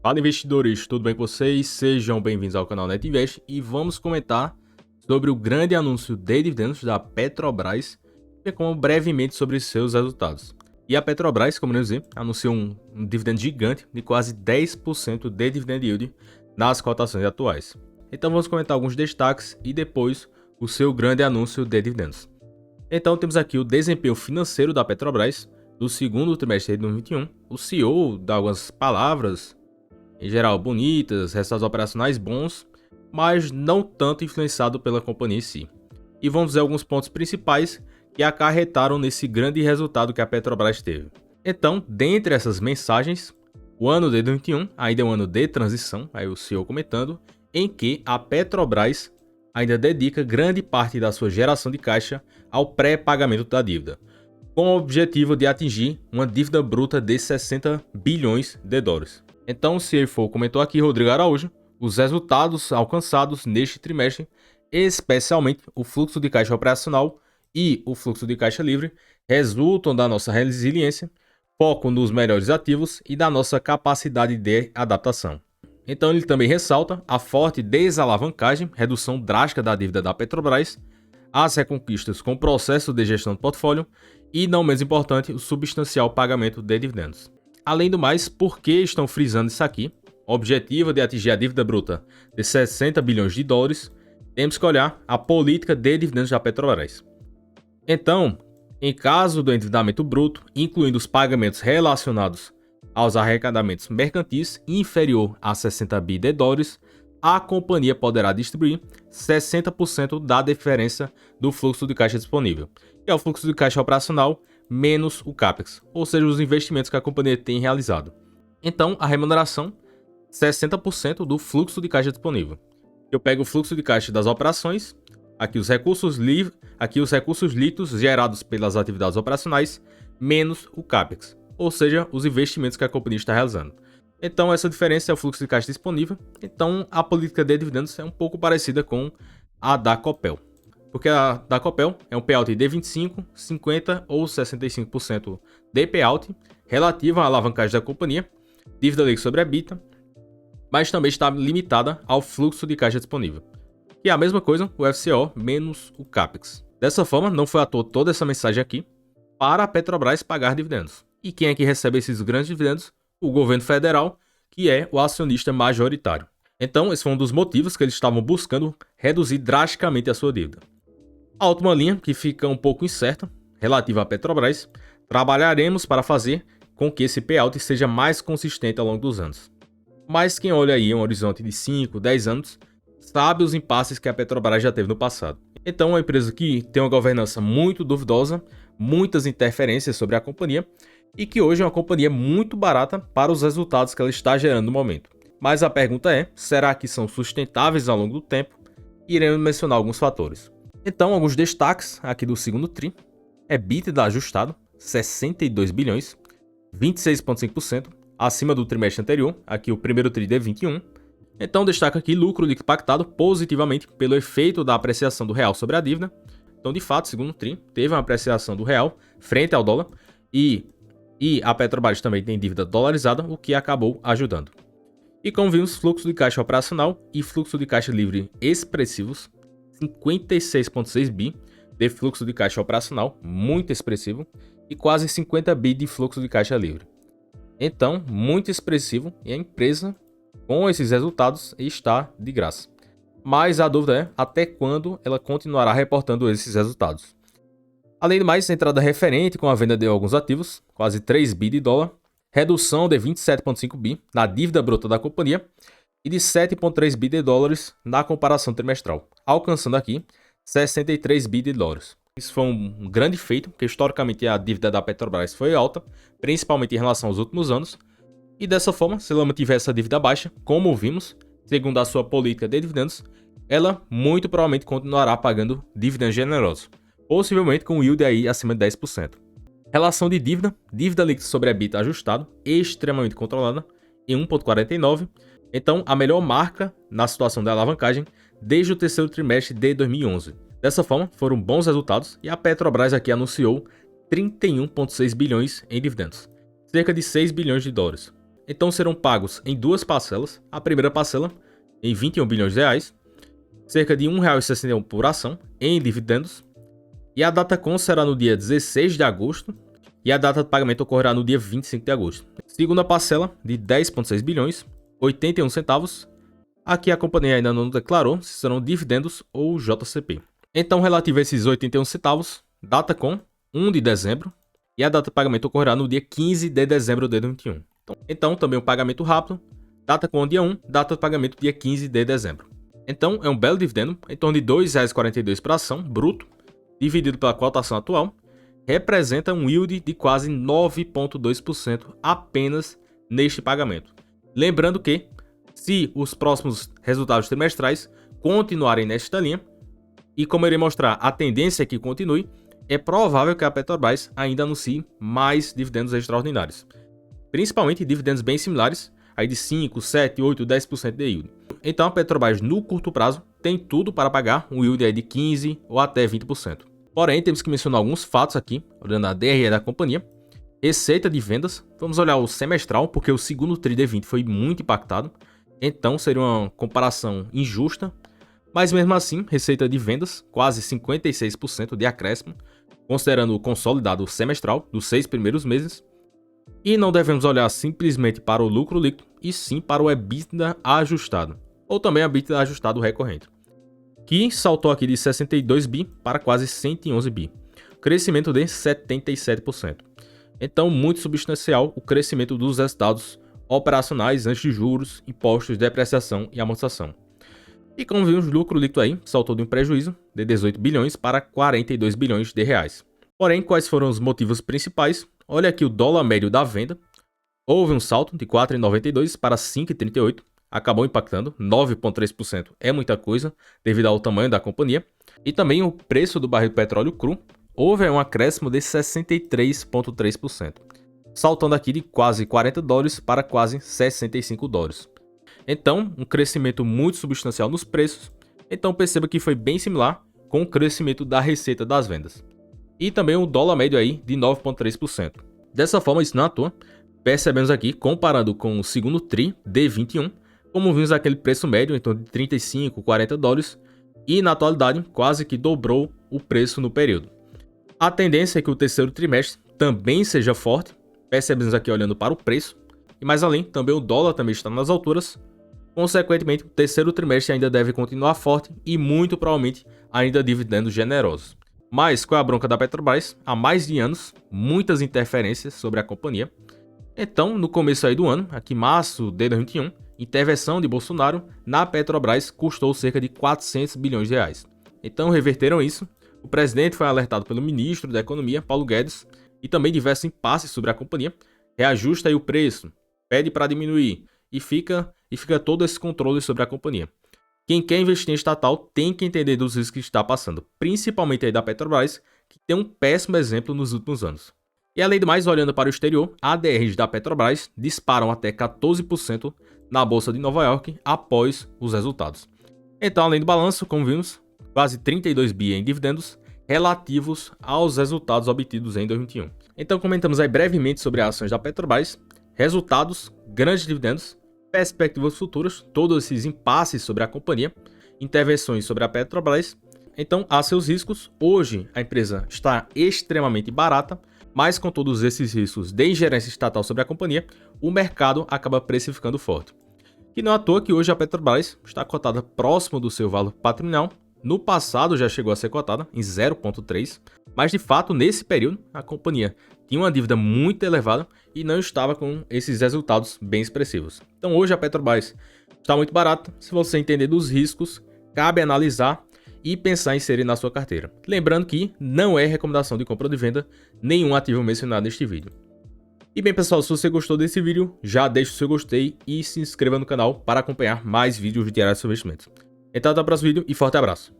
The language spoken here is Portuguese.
Fala investidores, tudo bem com vocês? Sejam bem-vindos ao canal NetInvest e vamos comentar sobre o grande anúncio de dividendos da Petrobras e como brevemente sobre seus resultados. E a Petrobras, como eu disse, anunciou um dividendo gigante de quase 10% de dividend yield nas cotações atuais. Então vamos comentar alguns destaques e depois o seu grande anúncio de dividendos. Então temos aqui o desempenho financeiro da Petrobras no segundo trimestre de 2021. O CEO dá algumas palavras, em geral bonitas, resultados operacionais bons, mas não tanto influenciado pela companhia em si. E vamos ver alguns pontos principais que acarretaram nesse grande resultado que a Petrobras teve. Então, dentre essas mensagens, o ano de 2021 ainda é um ano de transição, aí o CEO comentando, em que a Petrobras ainda dedica grande parte da sua geração de caixa ao pré-pagamento da dívida, com o objetivo de atingir uma dívida bruta de 60 bilhões de dólares. Então, o CFO comentou aqui, Rodrigo Araújo, os resultados alcançados neste trimestre, especialmente o fluxo de caixa operacional e o fluxo de caixa livre, resultam da nossa resiliência, foco nos melhores ativos e da nossa capacidade de adaptação. Então ele também ressalta a forte desalavancagem, redução drástica da dívida da Petrobras, as reconquistas com o processo de gestão do portfólio e, não menos importante, o substancial pagamento de dividendos. Além do mais, por que estão frisando isso aqui? O objetivo de atingir a dívida bruta de 60 bilhões de dólares, temos que olhar a política de dividendos da Petrobras. Então, em caso do endividamento bruto, incluindo os pagamentos relacionados aos arrecadamentos mercantis inferior a 60 bi de dólares, a companhia poderá distribuir 60% da diferença do fluxo de caixa disponível, que é o fluxo de caixa operacional menos o CAPEX, ou seja, os investimentos que a companhia tem realizado. Então, a remuneração, 60% do fluxo de caixa disponível. Eu pego o fluxo de caixa das operações, aqui os recursos líquidos gerados pelas atividades operacionais, menos o CAPEX, ou seja, os investimentos que a companhia está realizando. Então, essa diferença é o fluxo de caixa disponível. Então, a política de dividendos é um pouco parecida com a da Copel. Porque a da Copel é um payout de 25%, 50% ou 65% de payout relativa à alavancagem da companhia, dívida líquida sobre EBITDA, mas também está limitada ao fluxo de caixa disponível. E é a mesma coisa, o FCO menos o CAPEX. Dessa forma, não foi à toa toda essa mensagem aqui para a Petrobras pagar dividendos. E quem é que recebe esses grandes dividendos? O governo federal, que é o acionista majoritário. Então, esse foi um dos motivos que eles estavam buscando reduzir drasticamente a sua dívida. A última linha, que fica um pouco incerta, relativa à Petrobras, trabalharemos para fazer com que esse payout seja mais consistente ao longo dos anos. Mas quem olha aí um horizonte de 5, 10 anos, sabe os impasses que a Petrobras já teve no passado. Então, é uma empresa que tem uma governança muito duvidosa, muitas interferências sobre a companhia, e que hoje é uma companhia muito barata para os resultados que ela está gerando no momento. Mas a pergunta é, será que são sustentáveis ao longo do tempo? Iremos mencionar alguns fatores. Então, alguns destaques aqui do segundo TRI. EBITDA ajustado, 62 bilhões, 26,5%, acima do trimestre anterior, aqui o primeiro TRI de 21. Então, destaca aqui lucro líquido impactado positivamente pelo efeito da apreciação do real sobre a dívida. Então, de fato, segundo TRI, teve uma apreciação do real frente ao dólar e a Petrobras também tem dívida dolarizada, o que acabou ajudando. E como vimos, fluxo de caixa operacional e fluxo de caixa livre expressivos, 56,6 bi de fluxo de caixa operacional, muito expressivo, e quase 50 bi de fluxo de caixa livre. Então, muito expressivo, e a empresa, com esses resultados, está de graça. Mas a dúvida é até quando ela continuará reportando esses resultados. Além do mais, entrada referente com a venda de alguns ativos, quase 3 bi de dólar, redução de 27,5 bi na dívida bruta da companhia e de 7,3 bi de dólares na comparação trimestral, alcançando aqui 63 bi de dólares. Isso foi um grande feito, porque historicamente a dívida da Petrobras foi alta, principalmente em relação aos últimos anos, e dessa forma, se ela mantiver essa dívida baixa, como vimos, segundo a sua política de dividendos, ela muito provavelmente continuará pagando dividendos generosos, possivelmente com yield aí acima de 10%. Relação de dívida líquida sobre EBITDA ajustado, extremamente controlada, em 1,49. Então, a melhor marca na situação da alavancagem desde o terceiro trimestre de 2011. Dessa forma, foram bons resultados e a Petrobras aqui anunciou 31,6 bilhões em dividendos, cerca de 6 bilhões de dólares. Então serão pagos em duas parcelas. A primeira parcela em 21 bilhões de reais, cerca de R$ 1,61 por ação em dividendos. E a data com será no dia 16 de agosto e a data de pagamento ocorrerá no dia 25 de agosto. Segunda parcela de 10,6 bilhões, 81 centavos. Aqui a companhia ainda não declarou se serão dividendos ou JCP. Então, relativo a esses 81 centavos, data com 1 de dezembro e a data de pagamento ocorrerá no dia 15 de dezembro de 2021. Então, também um pagamento rápido, data com dia 1, data de pagamento dia 15 de dezembro. Então, é um belo dividendo, em torno de R$ 2,42 por ação, bruto, dividido pela cotação atual, representa um yield de quase 9,2% apenas neste pagamento. Lembrando que, se os próximos resultados trimestrais continuarem nesta linha, e como eu irei mostrar, a tendência é que continue, é provável que a Petrobras ainda anuncie mais dividendos extraordinários. Principalmente dividendos bem similares, aí de 5, 7, 8, 10% de yield. Então a Petrobras no curto prazo tem tudo para pagar um yield aí de 15% ou até 20%. Porém, temos que mencionar alguns fatos aqui, olhando a DRE da companhia. Receita de vendas, vamos olhar o semestral, porque o segundo TRI de 20 foi muito impactado, então seria uma comparação injusta. Mas mesmo assim, receita de vendas, quase 56% de acréscimo, considerando o consolidado semestral dos 6 primeiros meses. E não devemos olhar simplesmente para o lucro líquido, e sim para o EBITDA ajustado, ou também EBITDA ajustado recorrente, que saltou aqui de 62 bi para quase 111 bi, crescimento de 77%. Então, muito substancial o crescimento dos resultados operacionais antes de juros, impostos, depreciação e amortização. E como vimos, o lucro líquido aí saltou de um prejuízo de 18 bilhões para 42 bilhões de reais. Porém, quais foram os motivos principais? Olha aqui o dólar médio da venda. Houve um salto de 4,92 para 5,38. Acabou impactando, 9,3% é muita coisa devido ao tamanho da companhia. E também o preço do barril de petróleo cru. Houve um acréscimo de 63,3%, saltando aqui de quase 40 dólares para quase 65 dólares. Então, um crescimento muito substancial nos preços. Então perceba que foi bem similar com o crescimento da receita das vendas. E também o dólar médio aí de 9,3%. Dessa forma, isso não é à toa. Percebemos aqui, comparando com o segundo TRI de 21, como vimos aquele preço médio em torno de 35, 40 dólares. E na atualidade, quase que dobrou o preço no período. A tendência é que o terceiro trimestre também seja forte. Percebemos aqui olhando para o preço. E mais além, também o dólar também está nas alturas. Consequentemente, o terceiro trimestre ainda deve continuar forte e muito provavelmente ainda dividendos generosos. Mas com a bronca da Petrobras, há mais de anos, muitas interferências sobre a companhia. Então, no começo aí do ano, aqui março de 2021, intervenção de Bolsonaro na Petrobras custou cerca de 400 bilhões de reais. Então reverteram isso. O presidente foi alertado pelo ministro da Economia, Paulo Guedes, e também diversos impasses sobre a companhia. Reajusta aí o preço, pede para diminuir e fica todo esse controle sobre a companhia. Quem quer investir em estatal tem que entender dos riscos que está passando, principalmente aí da Petrobras, que tem um péssimo exemplo nos últimos anos. E além do mais, olhando para o exterior, ADRs da Petrobras disparam até 14% na Bolsa de Nova York após os resultados. Então, além do balanço, como vimos, quase 32 bi em dividendos relativos aos resultados obtidos em 2021. Então, comentamos aí brevemente sobre as ações da Petrobras, resultados, grandes dividendos, perspectivas futuras, todos esses impasses sobre a companhia, intervenções sobre a Petrobras. Então, há seus riscos. Hoje, a empresa está extremamente barata, mas com todos esses riscos de ingerência estatal sobre a companhia, o mercado acaba precificando forte. E não é à toa que hoje a Petrobras está cotada próximo do seu valor patrimonial. No passado já chegou a ser cotada em 0,3, mas de fato nesse período a companhia tinha uma dívida muito elevada e não estava com esses resultados bem expressivos. Então hoje a Petrobras está muito barata. Se você entender dos riscos, cabe analisar e pensar em inserir na sua carteira. Lembrando que não é recomendação de compra ou de venda nenhum ativo mencionado neste vídeo. E bem pessoal, se você gostou desse vídeo, já deixa o seu gostei e se inscreva no canal para acompanhar mais vídeos diários sobre investimentos. Então até o próximo vídeo e forte abraço!